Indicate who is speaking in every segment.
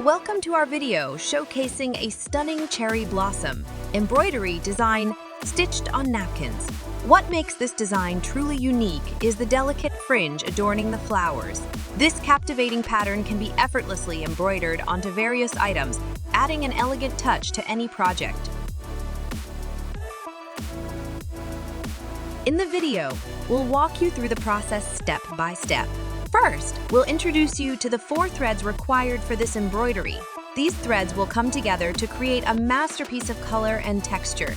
Speaker 1: Welcome to our video showcasing a stunning cherry blossom embroidery design stitched on napkins. What makes this design truly unique is the delicate fringe adorning the flowers. This captivating pattern can be effortlessly embroidered onto various items, adding an elegant touch to any project. In the video, we'll walk you through the process step by step. First, we'll introduce you to the 4 threads required for this embroidery. These threads will come together to create a masterpiece of color and texture.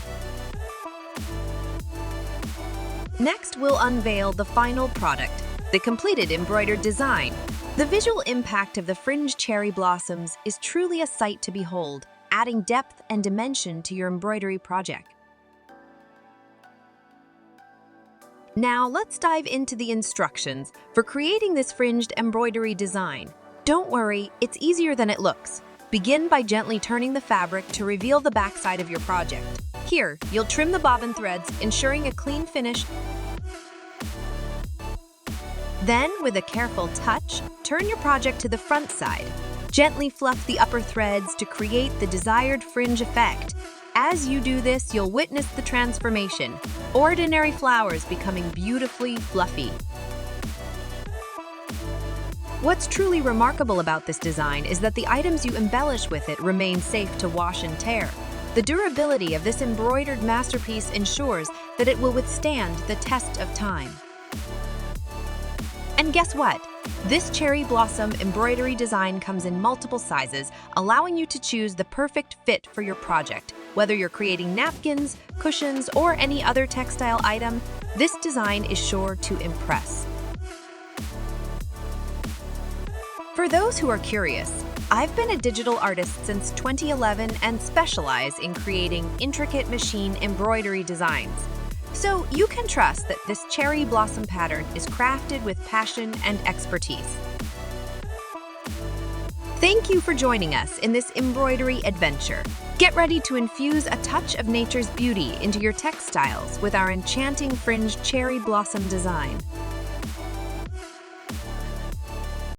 Speaker 1: Next, we'll unveil the final product, the completed embroidered design. The visual impact of the fringed cherry blossoms is truly a sight to behold, adding depth and dimension to your embroidery project. Now let's dive into the instructions for creating this fringed embroidery design. Don't worry, it's easier than it looks. Begin by gently turning the fabric to reveal the backside of your project. Here, you'll trim the bobbin threads, ensuring a clean finish. Then, with a careful touch, turn your project to the front side. Gently fluff the upper threads to create the desired fringe effect. As you do this, you'll witness the transformation, ordinary flowers becoming beautifully fluffy. What's truly remarkable about this design is that the items you embellish with it remain safe to wash and tear. The durability of this embroidered masterpiece ensures that it will withstand the test of time. And guess what? This cherry blossom embroidery design comes in multiple sizes, allowing you to choose the perfect fit for your project. Whether you're creating napkins, cushions, or any other textile item, this design is sure to impress. For those who are curious, I've been a digital artist since 2011 and specialize in creating intricate machine embroidery designs. So you can trust that this cherry blossom pattern is crafted with passion and expertise. Thank you for joining us in this embroidery adventure. Get ready to infuse a touch of nature's beauty into your textiles with our enchanting fringed cherry blossom design.